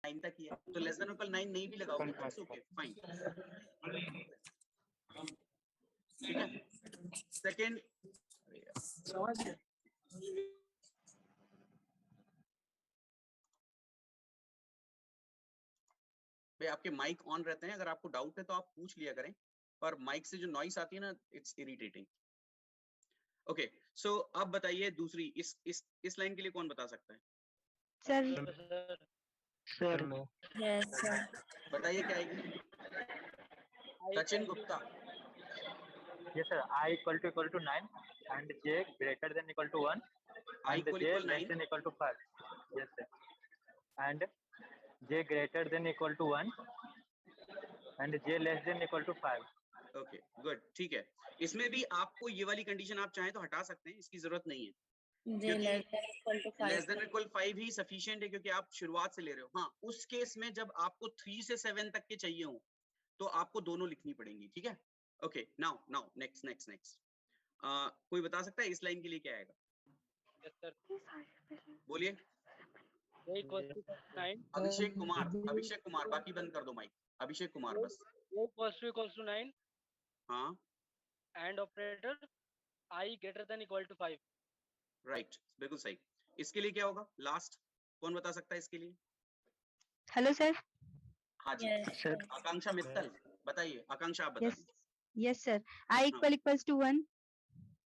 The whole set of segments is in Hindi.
9 तक ही है, तो लेस देन इक्वल 9 नहीं भी लगाओगे, इट्स ओके, फाइन, ठीक है। सेकंड, भाई आपके माइक ऑन रहते हैं, अगर आपको डाउट है तो आप पूछ लिया करें, पर माइक से जो नॉइस आती है ना, इट्स इरिटेटिंग। ओके, सो अब बताइए दूसरी, इस लाइन के लिए कौन बता सकता है? Sir yes sir. बताइए क्या आएगी? Sachin Gupta. Yes sir, I equal to 9 and j greater than equal to 1 I and equal j equal less 9 than equal to 5. Yes sir, and j greater than equal to 1 and j less than equal to 5. Okay good, ठीक है। इसमें भी आपको ये वाली कंडीशन आप चाहें तो हटा सकते हैं, इसकी जरूरत नहीं है, J less than equal to 5, less than equal 5 ही सफिशिएंट है, क्योंकि आप शुरुआत से ले रहे हो। हाँ, उस केस में जब आपको 3 से 7 तक के चाहिए हो तो आपको दोनों लिखनी पड़ेंगी, ठीक है। ओके, नाउ नेक्स्ट कोई बता सकता है इस लाइन के लिए क्या आएगा? यस सर, बोलिए। j equals to 9, Abhishek Kumar, बाकी बंद कर दो माइक। अभिषेक कुमार बस। j equals to 9 हाँ and operator I greater than equal to 5. Right, बिल्कुल सही। इसके लिए क्या होगा? लास्ट कौन बता सकता है इसके लिए? Hello sir. हाँ जी, यस आकांक्षा मित्तल बताइए। आकांक्षा आप बता यस दीजिए। Yes sir, i equals to 1,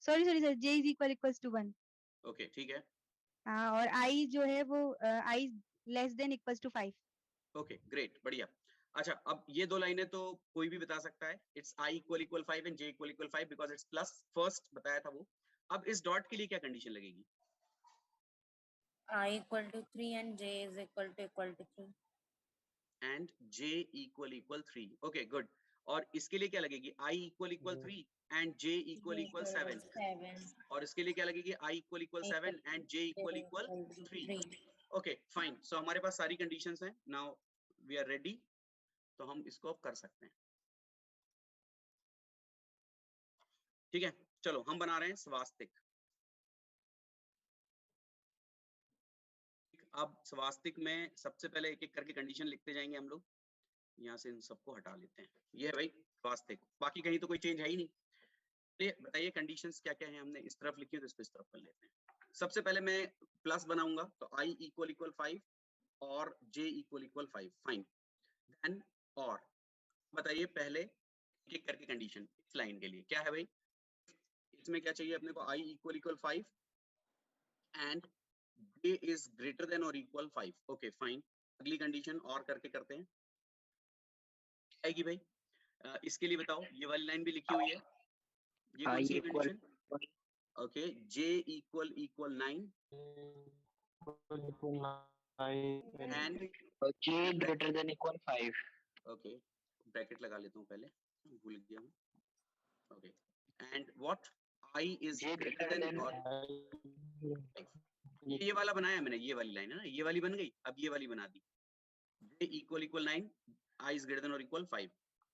sorry sir, j is equals to 1। Okay ठीक है, हाँ, और i जो है वो i less than equals to 5। Okay great, बढ़िया। अच्छा, अब ये दो लाइनें तो कोई भी बता सकता है। It's i equal 5 and j equal 5 because it's plus, first बताया था वो। अब इस डॉट के लिए क्या कंडीशन लगेगी? I equal to 3 and j is equal to 3. And j equal 3, okay good. और इसके लिए क्या लगेगी? i equal 3 and j equal 7। 7. और इसके लिए क्या लगेगी? i equal 7 and j equal 3। Okay fine, so हमारे पास सारी कंडीशंस हैं। नाउ वी आर रेडी, तो हम इसको अब कर सकते हैं, ठीक है। चलो हम बना रहे हैं स्वास्तिक। अब स्वास्तिक में सबसे पहले एक एक करके कंडीशन लिखते जाएंगे हम लोग। यहाँ से इन सबको हटा लेते हैं। ये है भाई स्वास्तिक, बाकी कहीं तो कोई चेंज है ही नहीं। चलिए बताइए कंडीशंस क्या क्या है। हमने इस तरफ लिखी है तो इसको इस तरफ कर लेते हैं। सबसे पहले मैं प्लस बनाऊंगा, तो i इक्वल 5 और j इक्वल 5, फाइन। देन और बताइए पहले एक एक करके कंडीशन इस लाइन के लिए क्या है भाई। इसमें क्या चाहिए अपने को? i equal 5 and j is greater than और इक्वल 5, ओके फाइन। अगली कंडीशन और करके करते हैं, आएगी भाई। इसके लिए बताओ, ये वाली लाइन भी लिखी हुई है, ये कौन सी condition? Okay, j equal 9 and j greater than equal 5. Okay, bracket लगा लेता हूँ पहले, भूल गया हूँ। Okay, and what? i is J greater greater than than और 5। ये वाला बनाया मैंने, ये वाली लाइन है ना, ये वाली बन गई। अब ये वाली बना दी, j equal 9 i is greater than और इक्वल 5।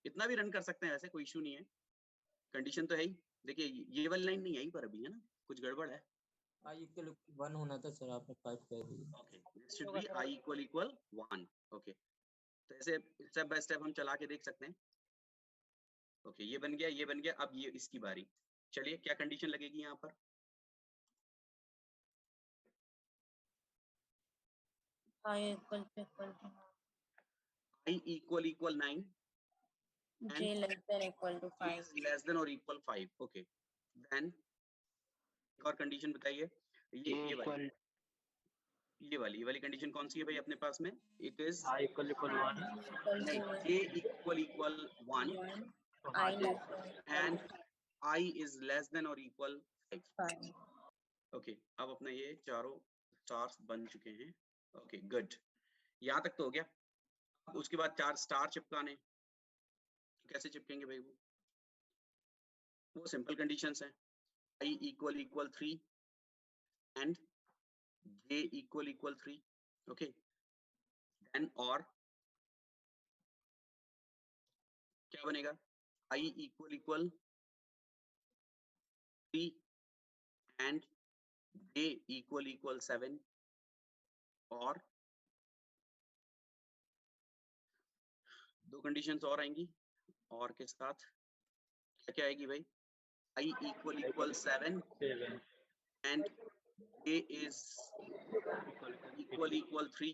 इतना भी रन कर सकते हैं, वैसे कोई इशू नहीं है, कंडीशन तो है ही। देखिए ये वाली लाइन नहीं आई पर अभी, है ना, कुछ गड़बड़ है। i इक्वल 1 होना था सर, आपने 5 कह दिया। Okay, this should be i equal 1। Okay, तो ऐसे स्टेप बाय स्टेप हम चला के देख सकते हैं। ओके, ये बन गया, ये बन गया। अब ये इसकी बारी। चलिए क्या कंडीशन लगेगी यहाँ पर? I equal to i equal 9 j less than equal to 5. is less than or equal 5, okay, then एक और कंडीशन बताइए। ये वाली कंडीशन कौन सी है भाई अपने पास में? इट इज I equal 1 नहीं, j equal 1 I less than and i is less than or equal 5। 5. Okay, अब अपना ये चारों स्टार्स बन चुके हैं। ओके गुड, यहाँ तक तो हो गया। अब उसके बाद 4 स्टार चिपकाने, कैसे चिपकेंगे भाई? वो सिंपल कंडीशंस हैं। i equal 3 and j equal 3, okay, then और क्या बनेगा? i equal 3 and j equal 7 और दो कंडीशंस और आएंगी, और के साथ क्या क्या आएगी भाई? I equal 7 and A is equal 3,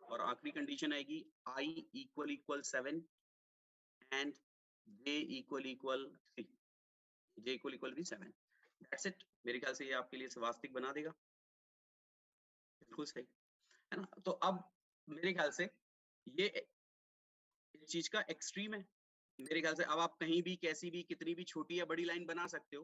और आखिरी कंडीशन आएगी I equal 7 and J equal 3, J equal भी 7। That's it। मेरे ख्याल से ये आपके लिए स्वास्तिक बना देगा, बिल्कुल सही है ना। तो अब मेरे ख्याल से ये इस चीज का एक्सट्रीम है। मेरे ख्याल से अब आप कहीं भी कैसी भी कितनी भी छोटी या बड़ी लाइन बना सकते हो,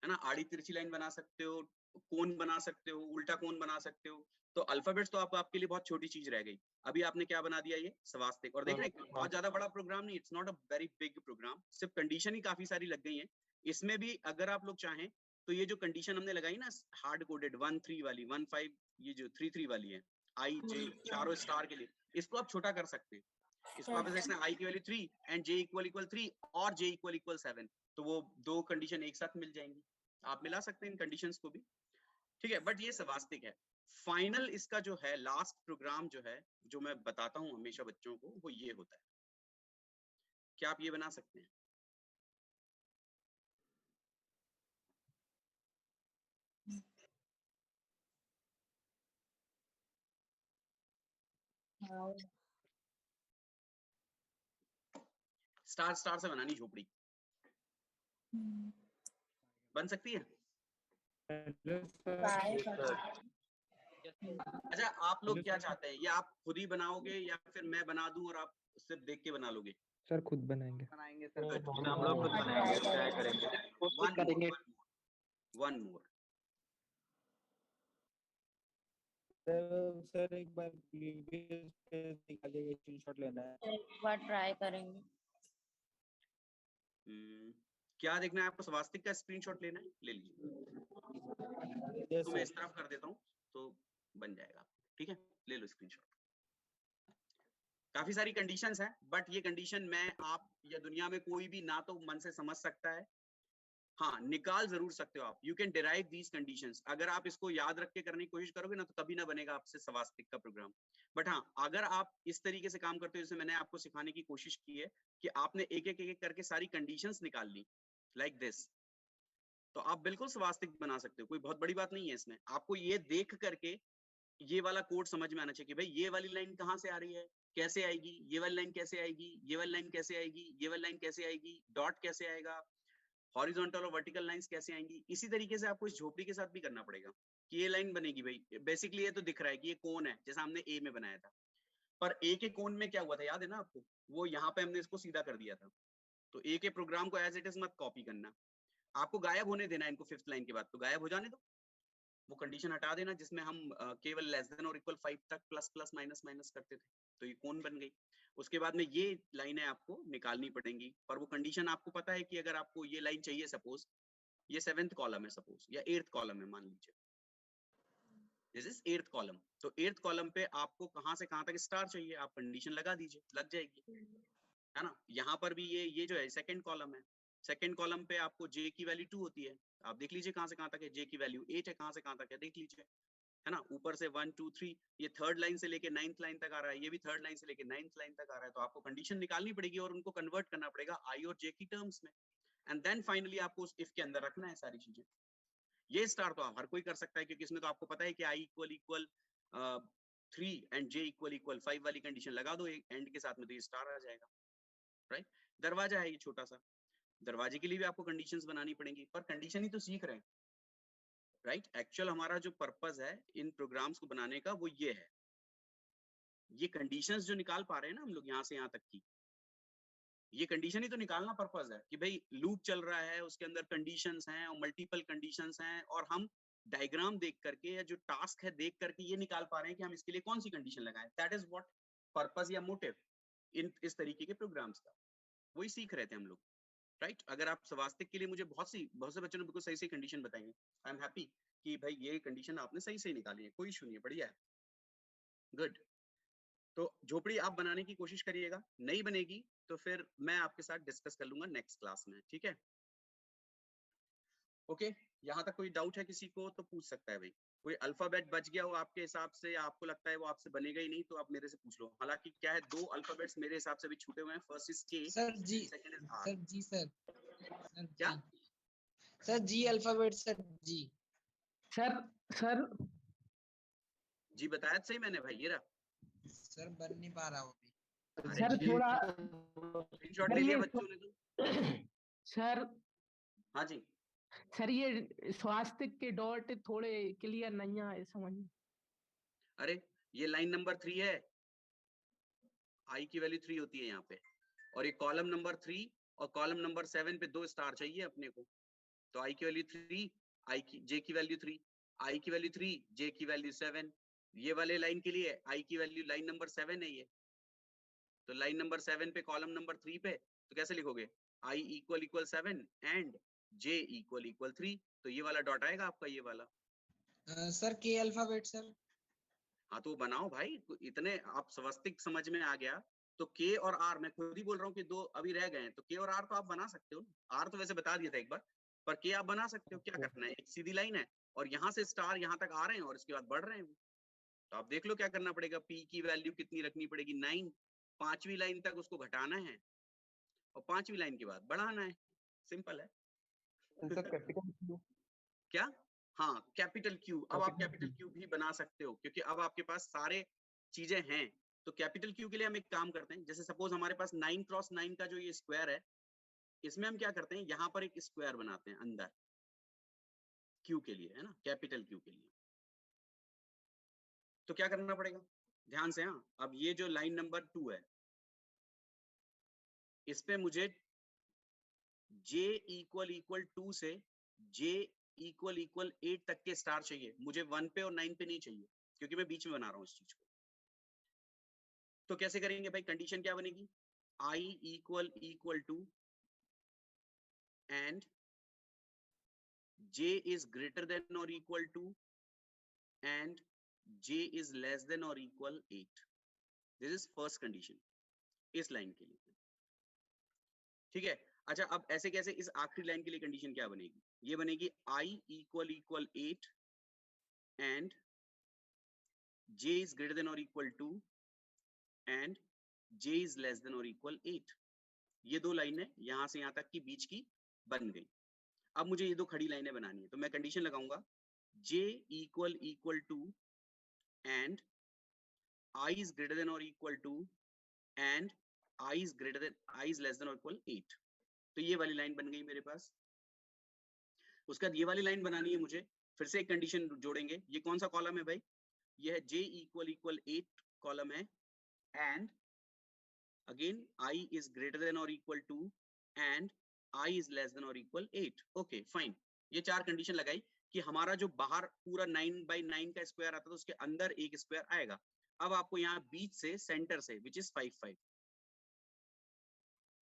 है ना। आड़ी तिरछी लाइन बना सकते हो, कोन बना सकते हो, उल्टा कोन बना सकते हो। तो अल्फाबेट्स तो आपके लिए बहुत छोटी चीज रह गई। अभी आपने क्या बना दिया? ये स्वास्तिक। और देख रहे हैं बहुत ज्यादा बड़ा प्रोग्राम नहीं, it's not a very big program, सिर्फ कंडीशन ही काफी सारी लग गई है। इसमें भी अगर आप लोग चाहें तो ये जो कंडीशन हमने लगाई ना हार्ड कोडेड 1-3 वाली, 1-5, ये जो 3-3 वाली है, आई जे चारों स्टार के लिए, इसको आप छोटा कर सकते हैं। इसको आप ऐसे i की वैल्यू 3 एंड j इक्वल 3 और j इक्वल 7, तो वो दो कंडीशन एक साथ मिल जाएंगी। आप मिला सकते हैं इन कंडीशंस को भी, ठीक है। बट ये स्वास्तिक है। फाइनल इसका जो है लास्ट प्रोग्राम जो है, जो मैं बताता हूँ हमेशा बच्चों को, वो ये होता है। क्या आप ये बना सकते हैं? स्टार स्टार से बनानी झोपड़ी बन सकती है। अच्छा, आप लोग क्या चाहते हैं? या आप खुद ही बनाओगे या फिर मैं बना दूं और आप सिर्फ देख के बना लोगे? सर खुद बनाएंगे। हम लोग खुद बनाएंगे, ट्राई करेंगे। वन मोर सर एक बार प्रीवियस पेज निकालिएगा, स्क्रीनशॉट लेना है। एक बार ट्राई करेंगे। क्या देखना है आपको? स्वास्तिक का स्क्रीनशॉट लेना है, ले लीजिए। तो मैं इस तरफ कर देता हूँ तो बन जाएगा, ठीक है। ले लो स्क्रीनशॉट। काफी सारी कंडीशंस हैं, बट ये कंडीशन मैं आप या दुनिया में कोई भी ना तो मन से समझ सकता है, हाँ निकाल जरूर सकते हो आप। You can derive these conditions. अगर आप इसको याद रख के करने की कोशिश करोगे ना तो कभी ना बनेगा आपसे स्वास्तिक का प्रोग्राम। बट हाँ, अगर आप इस तरीके से काम करते हो जैसे मैंने आपको सिखाने की कोशिश की है कि आपने एक एक करके सारी कंडीशंस निकाल ली लाइक दिस, तो आप बिल्कुल स्वास्तिक बना सकते हो। कोई बहुत बड़ी बात नहीं है इसमें। आपको ये देख करके ये वाला कोड समझ में आना चाहिए कि भाई ये वाली लाइन कहाँ से आ रही है, कैसे आएगी, ये वाली लाइन कैसे आएगी, ये वाली लाइन कैसे आएगी, ये वाली लाइन कैसे आएगी, डॉट कैसे आएगा, हॉरिजॉन्टल और वर्टिकल लाइंस कैसे आएंगी। इसी तरीके से आपको इस झोपड़ी के साथ भी करना पड़ेगा कि ये लाइन बनेगी भाई। बेसिकली ये तो दिख रहा है कि ये कोन है, जैसा हमने ए में बनाया था, पर ए के कोन में क्या हुआ था याद है ना आपको? वो यहाँ पे हमने इसको सीधा कर दिया था। तो ए के प्रोग्राम को एज इट इज मत कॉपी करना, आपको गायब होने देना है इनको। 5th लाइन के बाद तो गायब हो जाने दो, वो कंडीशन हटा देना जिसमें हम केवल लेस देन और इक्वल 5 तक प्लस प्लस माइनस माइनस करते थे। तो ये कौन बन गई। उसके बाद में ये लाइनें आपको निकालनी पड़ेंगी, पर वो कंडीशन आपको पता है कि अगर आपको ये लाइन चाहिए, सपोज ये 7th कॉलम है सपोज, या 8th कॉलम है मान लीजिए, दिस इज 8th कॉलम। तो 8th कॉलम पे आपको कहाँ से कहाँ तक स्टार चाहिए, आप कंडीशन लगा दीजिए, लग जाएगी, है ना। यहाँ पर भी ये जो है 2nd कॉलम है, 2nd कॉलम पे आपको j की वैल्यू 2 होती है, आप देख लीजिए कहाँ से कहाँ तक है। j की वैल्यू 8 है, कहाँ से कहाँ तक है देख लीजिए, है ना। ऊपर से 1 2 3, ये 3rd लाइन से लेके 9th लाइन तक आ रहा है, ये भी 3rd लाइन से लेके 9th लाइन तक आ रहा है। तो आपको कंडीशन निकालनी पड़ेगी और उनको कन्वर्ट करना पड़ेगा i और j की टर्म्स में, एंड देन फाइनली आपको उस इफ के अंदर रखना है सारी चीजें। ये स्टार तो हर कोई कर सकता है, क्योंकि इसमें तो आपको पता है कि i equal 3 and j equal 5 वाली कंडीशन लगा दो एंड के साथ में, तो ये स्टार आ जाएगा, राइट। दरवाजा है ये छोटा सा, दरवाजे के लिए भी आपको कंडीशंस बनानी पड़ेंगी, पर कंडीशन ही तो सीख रहे हैं, राइट। एक्चुअल हमारा जो पर्पस है इन प्रोग्राम्स को बनाने का वो ये है, ये कंडीशंस जो निकाल पा रहे हैं ना हम लोग यहाँ से यहाँ तक की, ये कंडीशन ही तो निकालना पर्पस है कि भाई लूप चल रहा है, उसके अंदर कंडीशंस हैं और मल्टीपल कंडीशंस हैं, और हम डायग्राम देख करके या जो टास्क है देख करके ये निकाल पा रहे हैं कि हम इसके लिए कौन सी कंडीशन लगाएं। दैट इज व्हाट पर्पस या मोटिव इन इस तरीके के प्रोग्राम्स का, वही सीख रहे थे हम लोग, राइट। अगर आप स्वास्तिक के लिए मुझे बहुत से बच्चों ने बिल्कुल सही सही कंडीशन बताएंगे, आई एम हैप्पी कि भाई ये कंडीशन आपने सही सही निकाली है, कोई इशू नहीं है, बढ़िया है, गुड। तो झोपड़ी आप बनाने की कोशिश करिएगा, नहीं बनेगी तो फिर मैं आपके साथ डिस्कस कर लूंगा नेक्स्ट क्लास में, ठीक है। ओके, यहाँ तक कोई डाउट है किसी को तो पूछ सकता है भाई। कोई अल्फाबेट बच गया हो आपके हिसाब से, या आपको लगता है वो आपसे बनेगा ही नहीं, तो आप मेरे से पूछ लो। हालांकि क्या है, 2 अल्फाबेट्स मेरे हिसाब से भी छूटे हुए हैं। First is K, sir ji, second is R. Sir ji, sir क्या? Sir ji alphabet sir ji. Sir ji बताया तो सही मैंने भाई, ये रहा। सर बन नहीं पा रहा वो भी। अरे सर जी, थोड़ा स्क्रीनशॉट सर ले लिया ये बच्चों ने तो। सर हाँ जी, सर ये स्वास्थ्य के डॉट थोड़े क्लियर नहीं आए समझ में। अरे ये लाइन नंबर 3 है, आई की वैल्यू 3 होती है यहाँ पे, और ये कॉलम नंबर 3 और कॉलम नंबर 7 पे 2 स्टार चाहिए अपने को। तो आई की वैल्यू 3, आई की जे की वैल्यू 3, आई की वैल्यू 3, जे की वैल्यू 7। ये वाले लाइन के लिए आई की वैल्यू लाइन नंबर 7 है ये। तो लाइन नंबर 7 पे कॉलम नंबर 3 पे तो कैसे लिखोगे, I equal equal 7 and J equal equal 3। तो ये वाला डॉट आएगा आपका, ये वाला। सर के अल्फाबेट सर। हाँ तो बनाओ भाई, इतने आप स्वस्तिक समझ में आ गया तो के और आर, मैं खुद ही बोल रहा हूँ कि 2 अभी रह गए हैं, तो के और आर तो आप बना सकते हो। आर तो वैसे बता दिया था एक बार, पर के आप बना सकते हो। क्या करना है, एक सीधी लाइन है और यहाँ से स्टार यहाँ तक आ रहे हैं और इसके बाद बढ़ रहे हैं। तो आप देख लो क्या करना पड़ेगा, पी की वैल्यू कितनी रखनी पड़ेगी, 9। 5वीं लाइन तक उसको घटाना है और 5वीं लाइन के बाद बढ़ाना है। सिंपल है। क्या? हाँ, कैपिटल क्यू। अब आप कैपिटल क्यू भी बना सकते हो, क्योंकि अब आपके पास सारे चीजें हैं। तो कैपिटल क्यू के लिए हम एक काम करते हैं, जैसे सपोज हमारे पास 9 क्रॉस 9 का जो ये स्क्वायर है, इसमें हम क्या करते हैं, यहाँ पर एक स्क्वायर बनाते हैं अंदर क्यू के लिए, है ना, कैपिटल क्यू के लिए। तो क्या करना पड़ेगा ध्यान से। हाँ, अब ये जो लाइन नंबर 2 है, इस पे मुझे j इक्वल इक्वल 2 से j इक्वल इक्वल 8 तक के स्टार चाहिए। मुझे 1 पे और 9 पे नहीं चाहिए, क्योंकि मैं बीच में बना रहा हूँ इस चीज को। तो कैसे करेंगे भाई, कंडीशन क्या बनेगी, i equal equal to and j is greater than और equal to and j is less than और equal 8। This is first condition इस लाइन के लिए। ठीक है, अच्छा अब ऐसे कैसे इस आखिरी लाइन के लिए कंडीशन क्या बनेगी, ये बनेगी i equal equal 8 and j is greater than और equal to and j is less than और इक्वल 8। ये 2 लाइनें यहां से यहां तक की बीच की बन गई। अब मुझे ये 2 खड़ी लाइनें बनानी है, तो मैं कंडीशन लगाऊंगा j equal equal to and i is greater than और equal to and i is less than और इक्वल 8। तो ये वाली लाइन बन गई मेरे पास। उसके बाद ये वाली लाइन बनानी है मुझे, फिर से एक कंडीशन जोड़ेंगे। ये कौन सा कॉलम है भाई, ये है j इक्वल इक्वल 8 कॉलम है and again i is greater than और equal to and i is less than और इक्वल 8। ओके फाइन, ये 4 कंडीशन लगाई कि हमारा जो बाहर पूरा 9x9 का स्क्वायर आता था उसके अंदर एक स्क्वायर आएगा। अब आपको यहाँ बीच से सेंटर से विच इज 5 5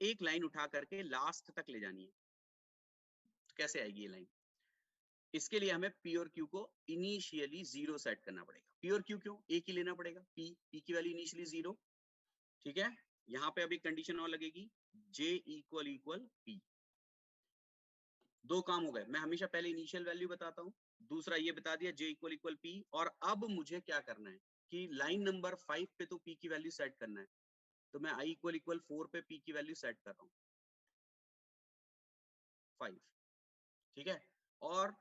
एक लाइन उठा करके लास्ट तक ले जानी है। तो कैसे आएगी ये लाइन, इसके लिए हमें पी और क्यू को इनिशियली 0 सेट करना पड़ेगा। पी और क्यू क्यों, एक ही लेना पड़ेगा, पी की वैल्यू इनिशियली 0। ठीक है, यहाँ पे अभी कंडीशन और लगेगी j इक्वल इक्वल p। 2 काम हो गए, मैं हमेशा पहले इनिशियल वैल्यू बताता हूँ, दूसरा ये बता दिया j इक्वल इक्वल p। और अब मुझे क्या करना है कि लाइन नंबर 5 पे तो p की वैल्यू सेट करना है, तो मैं i इक्वल इक्वल 4 पे p की वैल्यू सेट कर रहा हूँ 5। ठीक है, और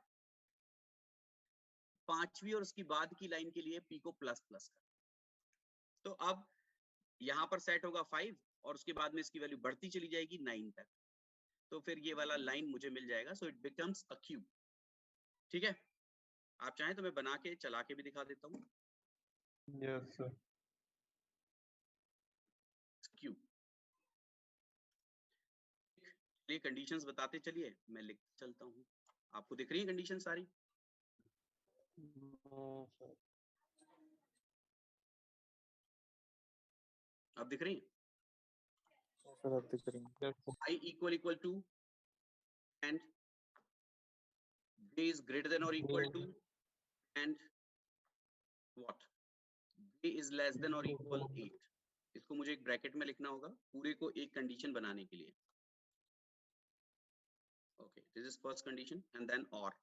5वीं और उसकी बाद की लाइन के लिए p को प्लस प्लस कर। तो अब यहाँ पर सेट होगा 5 और उसके बाद में इसकी वैल्यू बढ़ती चली जाएगी 9 तक। तो फिर ये वाला लाइन मुझे मिल जाएगा, so it becomes a cube. ठीक है, आप चाहें तो मैं बना के चला के भी दिखा देता हूँ। Yes sir. क्यूब, ये कंडीशंस बताते चलिए, मैं लिख चलता हूँ। आपको दिख रही है कंडीशन सारी? अब दिख रही है? सर अब दिख रही है। i equal equal to and j is greater than और equal to and what, j is less than और इक्वल 8। इसको मुझे एक ब्रैकेट में लिखना होगा पूरे को एक कंडीशन बनाने के लिए। Okay, this is first condition and then और।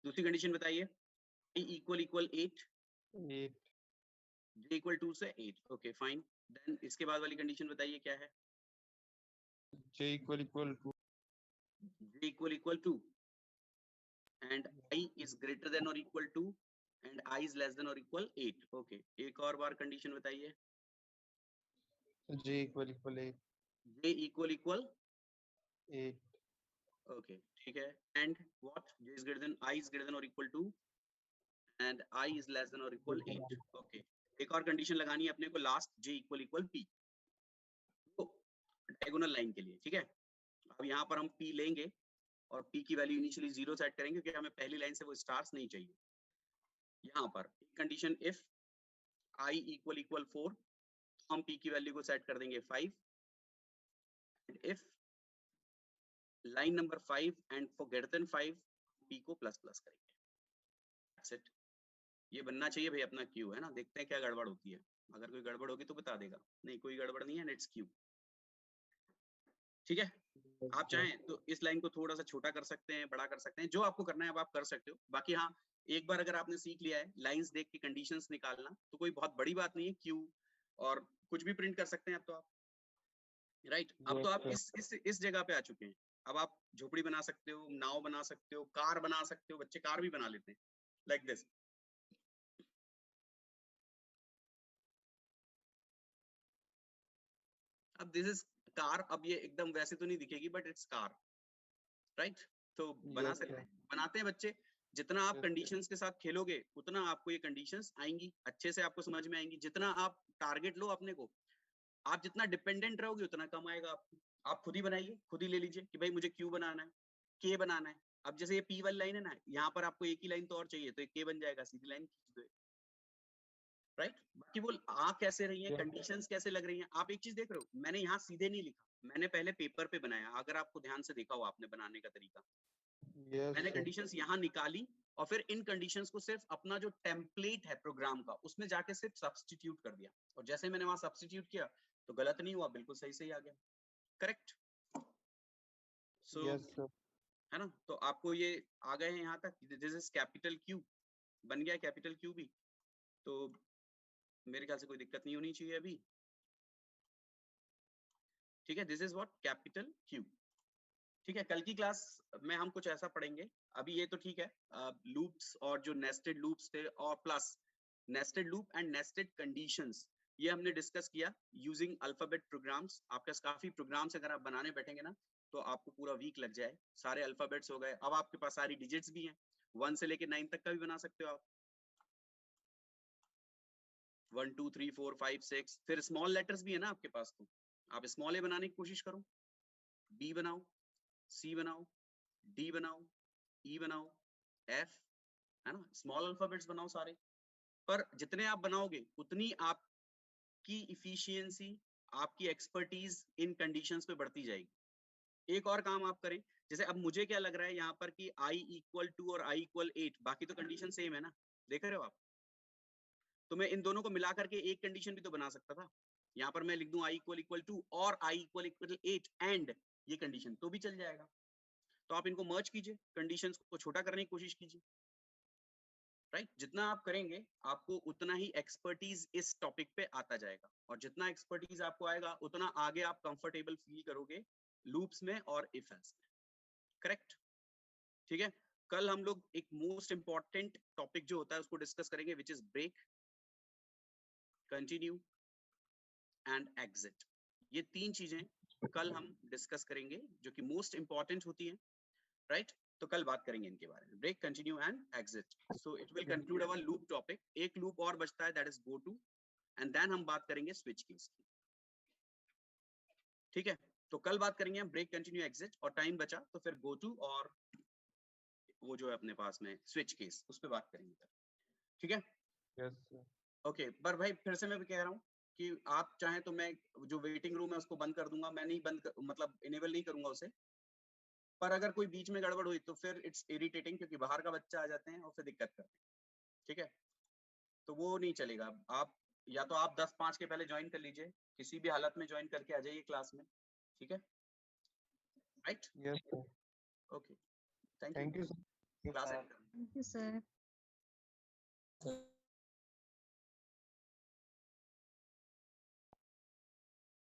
दूसरी कंडीशन बताइए, i equal 8, 8, j equal 2 से 8, ओके फाइन। देन इसके बाद वाली कंडीशन बताइए क्या है, J equal 2, j equal 2 and I is greater than or equal to and I is less than or equal 8, okay. एक और बार कंडीशन बताइए, J equal 8, j equal 8, okay ठीक है, and what, j is greater than, I is greater than or equal to and I is less than or equal 8, okay. एक और कंडीशन लगानी है अपने को लास्ट, j equal p, तो डायगोनल लाइन के लिए, ठीक है। अब यहाँ पर हम p लेंगे और p की वैल्यू इनिशियली 0 सेट करेंगे क्योंकि हमें पहली लाइन से वो स्टार्स नहीं चाहिए। यहाँ पर कंडीशन इफ i equal 4, तो हम p की वैल्यू को सेट कर देंगे 5, and if line number 5 and for greater than 5 p को प्लस करेंगे। That's it. ये बनना चाहिए भाई अपना क्यू, है ना। देखते हैं क्या गड़बड़ होती है, अगर कोई गड़बड़ होगी तो बता देगा, नहीं कोई गड़बड़ नहीं है, नेट्स क्यू, ठीक है। आप चाहें तो इस लाइन को थोड़ा सा छोटा कर सकते हैं, बड़ा कर सकते हैं, जो आपको करना है अब आप कर सकते हो। बाकी हाँ, एक बार अगर आपने सीख लिया है लाइंस देख के कंडीशंस निकालना, तो कोई बहुत बड़ी बात नहीं है, क्यू और कुछ भी प्रिंट कर सकते हैं अब तो आप, राइट। अब तो आप इस जगह पे आ चुके हैं, अब आप झोपड़ी बना सकते हो, नाव बना सकते हो, कार बना सकते हो, बच्चे कार भी बना लेते हैं लाइक दिस। अब दिस इज कार, अब ये एकदम वैसे तो नहीं दिखेगी बट इट्स कार, राइट। तो बना सकते हैं, बनाते हैं बच्चे। जितना आप कंडीशंस के साथ खेलोगे उतना आपको ये कंडीशंस आएंगी, अच्छे से आपको समझ में आएंगी। जितना आप टारगेट लो अपने को, आप जितना डिपेंडेंट रहोगे उतना कम आएगा आपको। आप खुद ही बनाइए, खुद ही ले लीजिए कि भाई मुझे क्यू बनाना है, के बनाना है। अब जैसे ये पी वाली लाइन है ना, यहाँ पर आपको एक ही लाइन तो और चाहिए, तो एक के बन जाएगा, सीधी लाइन खींच दो, राइट। बाकी वो आ कैसे रही है, कंडीशंस कैसे लग रही हैं, आप एक चीज देख रहे हो, मैंने यहाँ सीधे नहीं लिखा, मैंने पहले पेपर पे बनाया। अगर आपको ध्यान से देखा हो आपने बनाने का तरीका, मैंने कंडीशंस यहाँ निकाली और फिर इन कंडीशंस को सिर्फ अपना जो टेम्पलेट है प्रोग्राम का उसमें जाके सिर्फ सब्स्टिट्यूट कर दिया, और जैसे मैंने वहां सब्स्टिट्यूट किया तो गलत नहीं हुआ, बिल्कुल सही सही आ गया, करेक्ट। सो है ना, तो आपको ये आ गए हैं यहाँ तक, दिस इज कैपिटल क्यू, बन गया कैपिटल क्यू भी, तो मेरे ख्याल से कोई दिक्कत नहीं होनी चाहिए अभी, ठीक है। This is what capital Q, ठीक है। कल की क्लास में हम कुछ ऐसा पढ़ेंगे, अभी ये तो ठीक है, लूप्स और जो नेस्टेड लूप्स थे और plus nested loop and nested conditions, ये हमने डिस्कस किया यूजिंग अल्फाबेट प्रोग्राम्स। आपके पास काफी प्रोग्राम्स अगर आप बनाने बैठेंगे ना तो आपको पूरा वीक लग जाए, सारे अल्फाबेट्स हो गए, अब आपके पास सारी डिजिट्स भी हैं, 1 से लेके 9 तक का भी बना सकते हो आप, 1 2 3 4 5 6, फिर स्मॉल लेटर्स भी है ना आपके पास, तो आप स्मॉल ए बनाने की कोशिश करो, बी बनाओ, सी बनाओ, डी बनाओ, ई बनाओ, एफ, है ना, स्मॉल अल्फाबेट्स बनाओ सारे। पर जितने आप बनाओगे उतनी आपकी इफिशियंसी, आपकी एक्सपर्टीज इन कंडीशंस पे बढ़ती जाएगी। एक और काम आप करें, जैसे अब मुझे क्या लग रहा है यहाँ पर कि i equal 2 और i equal 8, बाकी तो कंडीशन सेम है ना, देख रहे हो आप, तो मैं इन दोनों को मिला करके एक कंडीशन भी तो बना सकता था। यहाँ पर मैं लिख दूं i equal 2 और i equal 8 एंड ये कंडीशन, तो भी चल जाएगा। तो आप इनको मर्ज कीजिए, कंडीशंस को छोटा करने की कोशिश कीजिए, राइट। जितना आप करेंगे आपको उतना ही एक्सपर्टीज इस टॉपिक पे आता जाएगा, और जितना एक्सपर्टीज आपको आएगा उतना आगे आप कंफर्टेबल फील करोगे लूप्स में और इफ एल्स में, करेक्ट, ठीक है। कल हम लोग एक मोस्ट इंपॉर्टेंट टॉपिक जो होता है उसको डिस्कस करेंगे, which is break, continue and exit. ये 3 चीजें कल हम डिस्कस करेंगे जो कि मोस्ट इंपॉर्टेंट होती हैं, राइट। तो कल बात करेंगे इनके बारे में, break, continue and exit. So it will conclude our loop topic. एक लूप और बचता है, that is go to, and then हम बात करेंगे स्विच कीज की, ठीक है। तो कल बात करेंगे हम ब्रेक, कंटिन्यू, एग्जिट, और टाइम बचा तो फिर गो टू और वो जो है अपने पास में स्विच केस, उस पर बात करेंगे कल, ठीक है। ओके, पर भाई फिर से मैं भी कह रहा हूँ कि आप चाहें तो मैं जो वेटिंग रूम है उसको बंद कर दूंगा, मैं नहीं मतलब इनेबल नहीं करूंगा उसे, पर अगर कोई बीच में गड़बड़ हुई तो फिर इट्स इरिटेटिंग, क्योंकि बाहर का बच्चा आ जाते हैं और फिर दिक्कत करते हैं, ठीक है। तो वो नहीं चलेगा। आप या तो आप 10-5 के पहले ज्वाइन कर लीजिए, किसी भी हालत में ज्वाइन करके आ जाइए क्लास में, ठीक है, right. Yes, sir. Okay, thank you. Class sir. And Thank you, sir. Sir